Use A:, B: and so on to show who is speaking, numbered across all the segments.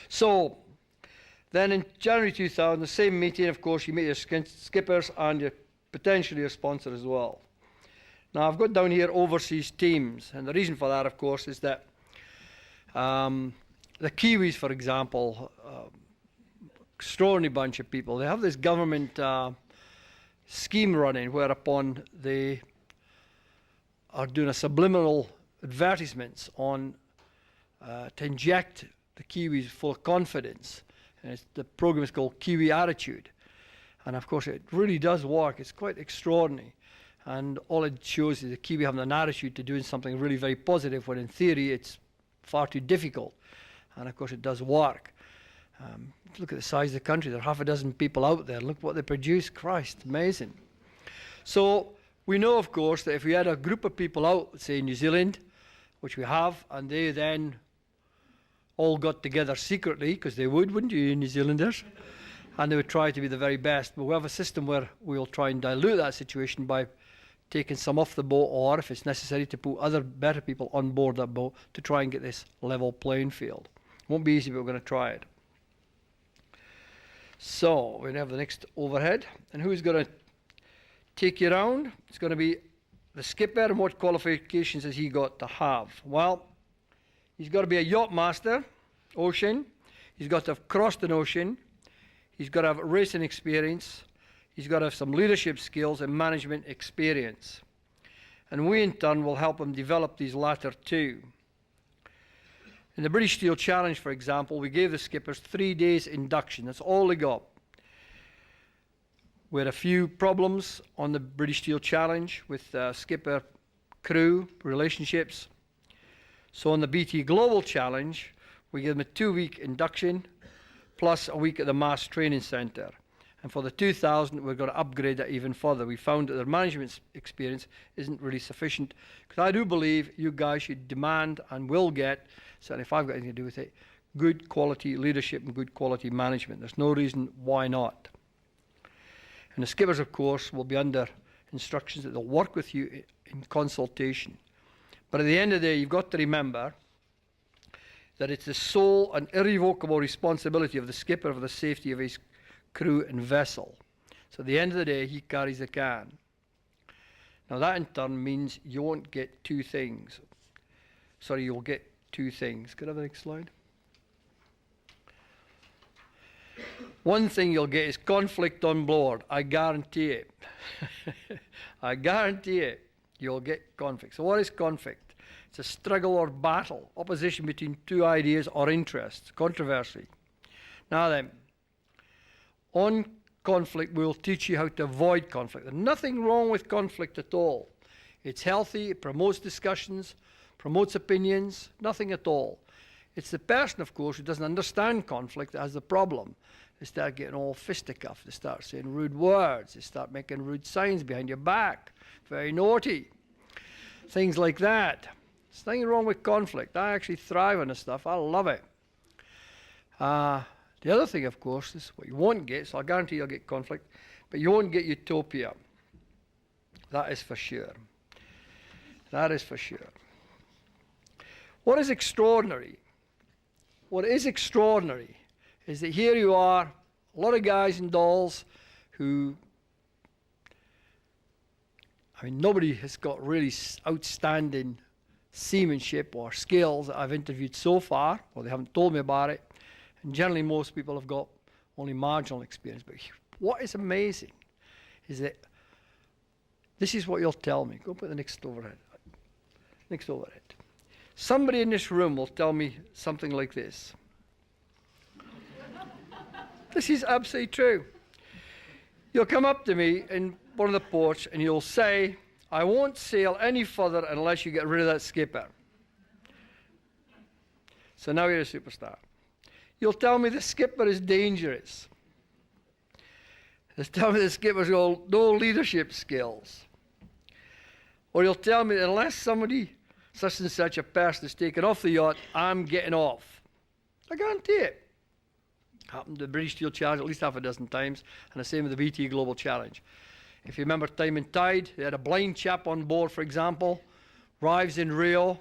A: So then in January 2000, the same meeting, of course, you meet your skippers and potentially your sponsor as well. Now, I've got down here overseas teams, and the reason for that, of course, is that the Kiwis, for example, extraordinary bunch of people, they have this government scheme running whereupon they are doing a subliminal advertisements on to inject the Kiwis full of confidence. And the program is called Kiwi Attitude. And of course, it really does work. It's quite extraordinary. And all it shows is the Kiwi having an attitude to doing something really very positive, when in theory it's far too difficult. And of course, it does work. Look at the size of the country. There are half a dozen people out there. Look what they produce. Christ, amazing. So we know, of course, that if we had a group of people out, say in New Zealand, which we have, and they then all got together secretly, because they would, wouldn't you, New Zealanders? And they would try to be the very best. But we have a system where we'll try and dilute that situation by taking some off the boat, or if it's necessary, to put other better people on board that boat to try and get this level playing field. It won't be easy, but we're going to try it. So we have the next overhead. And who's going to take you around? It's going to be the skipper. And what qualifications has he got to have? Well, he's got to be a yacht master, ocean. He's got to have crossed an ocean. He's got to have racing experience. He's got to have some leadership skills and management experience. And we, in turn, will help him develop these latter two. In the British Steel Challenge, for example, we gave the skippers 3 days induction. That's all they got. We had a few problems on the British Steel Challenge with skipper crew relationships. So on the BT Global Challenge, we gave them a 2-week induction plus a week at the MASS Training Centre. And for the 2000, we're going to upgrade that even further. We found that their management experience isn't really sufficient, because I do believe you guys should demand and will get, certainly if I've got anything to do with it, good quality leadership and good quality management. There's no reason why not. And the skippers, of course, will be under instructions that they'll work with you in consultation. But at the end of the day, you've got to remember that it's the sole and irrevocable responsibility of the skipper for the safety of his crew and vessel. So at the end of the day, he carries the can. Now that in turn means you won't get two things. Sorry, you'll get two things. Could I have the next slide? One thing you'll get is conflict on board. I guarantee it. I guarantee it. You'll get conflict. So what is conflict? It's a struggle or battle, opposition between two ideas or interests, controversy. Now then, on conflict, we'll teach you how to avoid conflict. There's nothing wrong with conflict at all. It's healthy, it promotes discussions, promotes opinions, nothing at all. It's the person, of course, who doesn't understand conflict that has the problem. They start getting all fisticuffed, they start saying rude words, they start making rude signs behind your back, very naughty, things like that. There's nothing wrong with conflict. I actually thrive on this stuff. I love it. The other thing, of course, is what you won't get, so I guarantee you'll get conflict, but you won't get utopia. That is for sure. That is for sure. What is extraordinary? What is extraordinary is that here you are, a lot of guys and dolls who, I mean, nobody has got really outstanding seamanship or skills that I've interviewed so far, or they haven't told me about it. And generally, most people have got only marginal experience. But what is amazing is that this is what you'll tell me. Go put the next overhead. Next overhead. Somebody in this room will tell me something like this. This is absolutely true. You'll come up to me in one of the ports and you'll say, I won't sail any further unless you get rid of that skipper. So now you're a superstar. You'll tell me the skipper is dangerous. You'll tell me the skipper's got no leadership skills. Or you'll tell me that unless somebody, such and such a person, is taken off the yacht, I'm getting off. I guarantee it. Happened to the British Steel Challenge at least half a dozen times, and the same with the BT Global Challenge. If you remember Time and Tide, they had a blind chap on board, for example, arrives in Rio,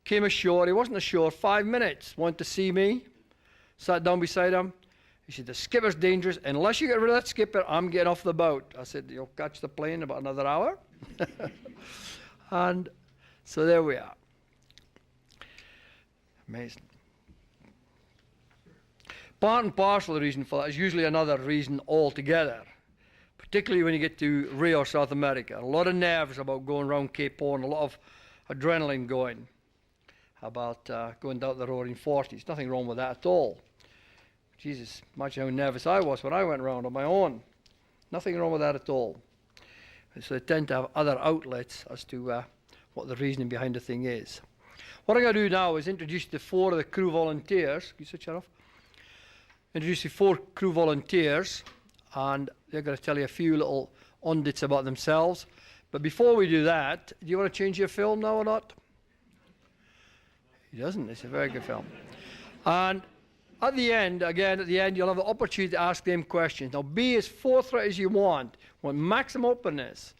A: came ashore, he wasn't ashore 5 minutes, wanted to see me. Sat down beside him. He said, the skipper's dangerous. Unless you get rid of that skipper, I'm getting off the boat. I said, you'll catch the plane in about another hour. And so there we are. Amazing. Part and parcel of the reason for that is usually another reason altogether, particularly when you get to Rio or South America. A lot of nerves about going around Cape Horn, a lot of adrenaline going about going down the roaring 40s. Nothing wrong with that at all. Jesus, imagine how nervous I was when I went around on my own. Nothing wrong with that at all. So they tend to have other outlets as to what the reasoning behind the thing is. What I'm going to do now is introduce you to 4 of the crew volunteers. Can you switch that off? Introduce you to 4 crew volunteers, and they're going to tell you a few little undits about themselves. But before we do that, do you want to change your film now or not? He doesn't. It's a very good film. And at the end, you'll have the opportunity to ask them questions. Now, be as forthright as you want maximum openness.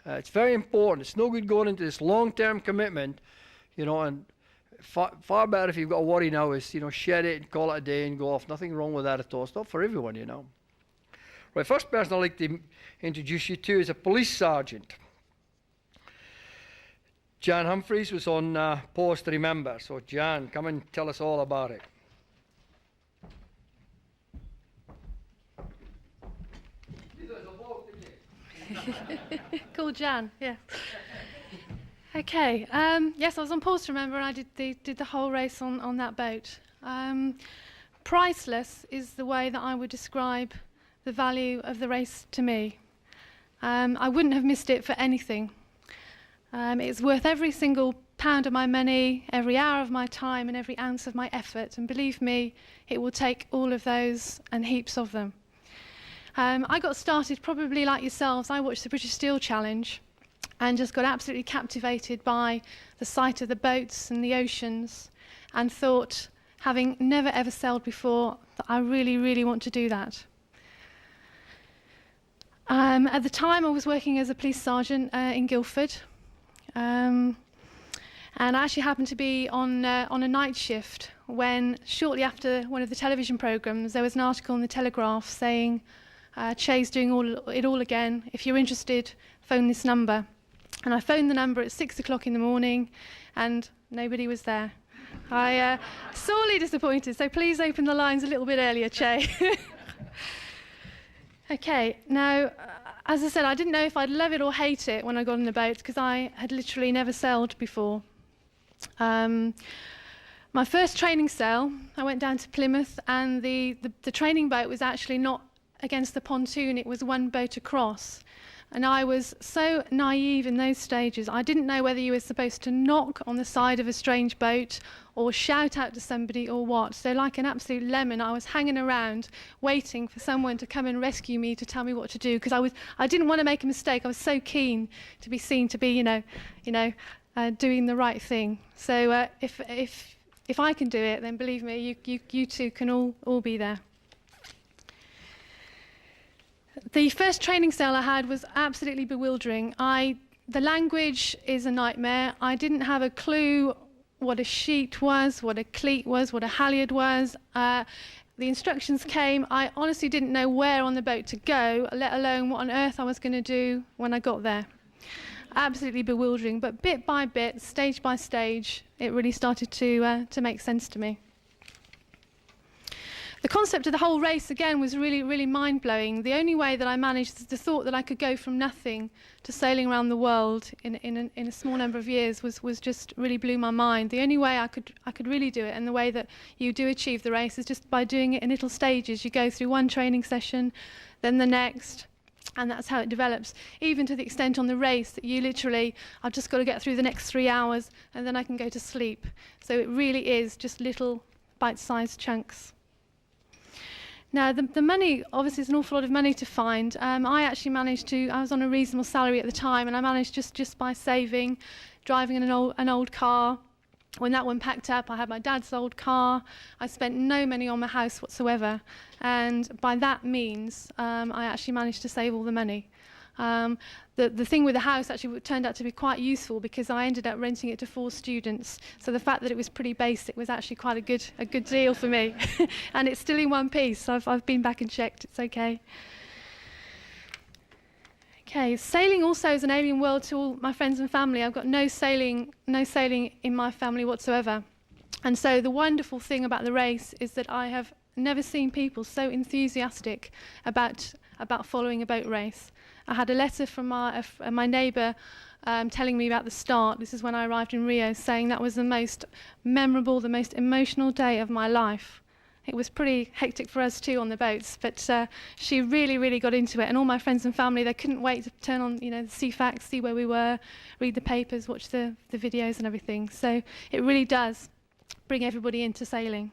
A: It's very important. It's no good going into this long-term commitment, and far better if you've got a worry now is, shed it and call it a day and go off. Nothing wrong with that at all. It's not for everyone, Right, first person I'd like to introduce you to is a police sergeant. Jan Humphreys was on post, remember. So, Jan, come and tell us all about it.
B: Cool, Jan. Yeah. Okay. Yes, I was on post, remember, and I did the whole race on that boat. Priceless is the way that I would describe the value of the race to me. I wouldn't have missed it for anything. It's worth every single pound of my money, every hour of my time, and every ounce of my effort. And believe me, it will take all of those and heaps of them. I got started probably like yourselves. I watched the British Steel Challenge and just got absolutely captivated by the sight of the boats and the oceans, and thought, having never ever sailed before, that I really, really want to do that. At the time, I was working as a police sergeant in Guildford, and I actually happened to be on a night shift when, shortly after one of the television programmes, there was an article in the Telegraph saying, Chay's doing it all again. If you're interested, phone this number. And I phoned the number at 6 o'clock in the morning, and nobody was there. I sorely disappointed, so please open the lines a little bit earlier, Chay. Okay, now, as I said, I didn't know if I'd love it or hate it when I got on the boat, because I had literally never sailed before. My first training sail, I went down to Plymouth, and the training boat was actually not against the pontoon, it was one boat across. And I was so naive in those stages. I didn't know whether you were supposed to knock on the side of a strange boat or shout out to somebody or what. So like an absolute lemon, I was hanging around waiting for someone to come and rescue me, to tell me what to do, because I didn't want to make a mistake. I was so keen to be seen to be, doing the right thing. So if I can do it, then believe me, you too can all be there. The first training sail I had was absolutely bewildering. The language is a nightmare. I didn't have a clue what a sheet was, what a cleat was, what a halyard was. The instructions came. I honestly didn't know where on the boat to go, let alone what on earth I was going to do when I got there. Absolutely bewildering, but bit by bit, stage by stage, it really started to make sense to me. The concept of the whole race, again, was really, really mind-blowing. The only way that I managed, the thought that I could go from nothing to sailing around the world in a small number of years was just really blew my mind. The only way I could really do it, and the way that you do achieve the race, is just by doing it in little stages. You go through one training session, then the next, and that's how it develops, even to the extent on the race that you literally, I've just got to get through the next 3 hours, and then I can go to sleep. So it really is just little bite-sized chunks. Now, the money, obviously, is an awful lot of money to find. I actually managed to, I was on a reasonable salary at the time, and I managed just by saving, driving in an old car. When that one packed up, I had my dad's old car. I spent no money on my house whatsoever. And by that means, I actually managed to save all the money. The thing with the house actually turned out to be quite useful because I ended up renting it to 4 students. So the fact that it was pretty basic was actually quite a good deal for me. And it's still in one piece, so I've been back and checked. It's okay. Okay, sailing also is an alien world to all my friends and family. I've got no sailing in my family whatsoever. And so the wonderful thing about the race is that I have never seen people so enthusiastic about following a boat race. I had a letter from my neighbour telling me about the start. This is when I arrived in Rio, saying that was the most memorable, the most emotional day of my life. It was pretty hectic for us too on the boats, but she really, really got into it. And all my friends and family, they couldn't wait to turn on, the CFAX, see where we were, read the papers, watch the videos and everything. So it really does bring everybody into sailing.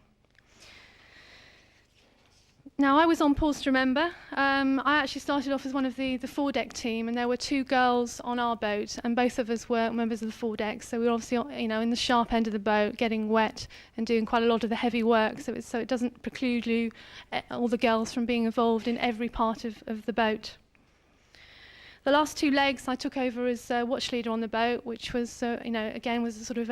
B: Now, I was on Pause to Remember. I actually started off as one of the foredeck team, and there were 2 girls on our boat, and both of us were members of the foredeck. So we were obviously, in the sharp end of the boat, getting wet and doing quite a lot of the heavy work. So it doesn't preclude you, all the girls, from being involved in every part of the boat. The last 2 legs I took over as watch leader on the boat, which was, again, was sort of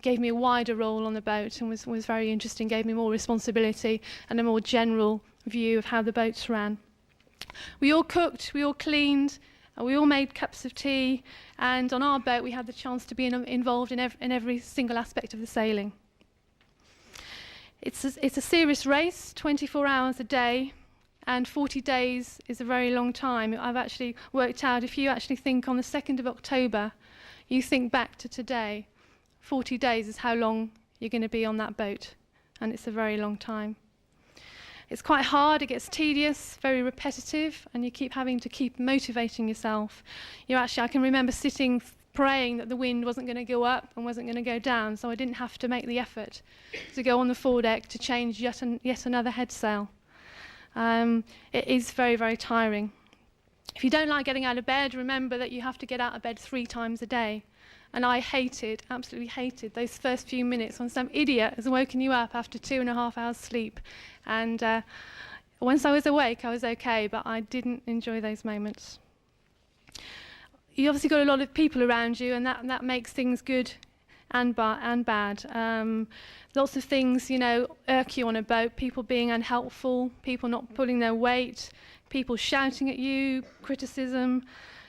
B: gave me a wider role on the boat and was very interesting, gave me more responsibility and a more general view of how the boats ran. We all cooked, we all cleaned, we all made cups of tea, and on our boat we had the chance to be involved in every single aspect of the sailing. It's a serious race, 24 hours a day, and 40 days is a very long time. I've actually worked out, if you actually think on the 2nd of October, you think back to today, 40 days is how long you're going to be on that boat, and it's a very long time. It's quite hard, it gets tedious, very repetitive, and you keep having to keep motivating yourself. I can remember sitting praying that the wind wasn't going to go up and wasn't going to go down, so I didn't have to make the effort to go on the foredeck to change yet another head sail. It is very, very tiring. If you don't like getting out of bed, remember that you have to get out of bed 3 times a day. And I absolutely hated those first few minutes when some idiot has woken you up after 2.5 hours sleep. And once I was awake, I was okay, but I didn't enjoy those moments. You obviously got a lot of people around you, and that makes things good and bad. Lots of things, irk you on a boat, people being unhelpful, people not pulling their weight, people shouting at you, criticism.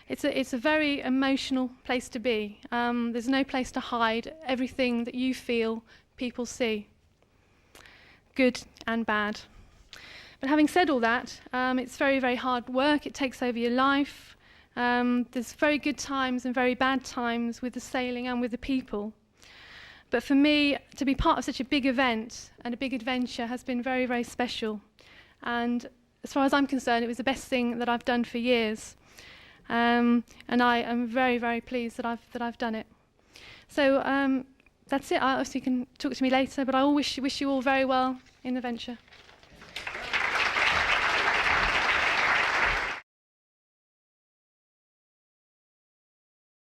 B: It's a very emotional place to be. There's no place to hide everything that you feel people see, good and bad. But having said all that, it's very, very hard work. It takes over your life. There's very good times and very bad times with the sailing and with the people. But for me, to be part of such a big event and a big adventure has been very, very special. And as far as I'm concerned, it was the best thing that I've done for years. And I am very, very pleased that I've done it. So that's it. Obviously, you can talk to me later, but I wish you all very well in the venture.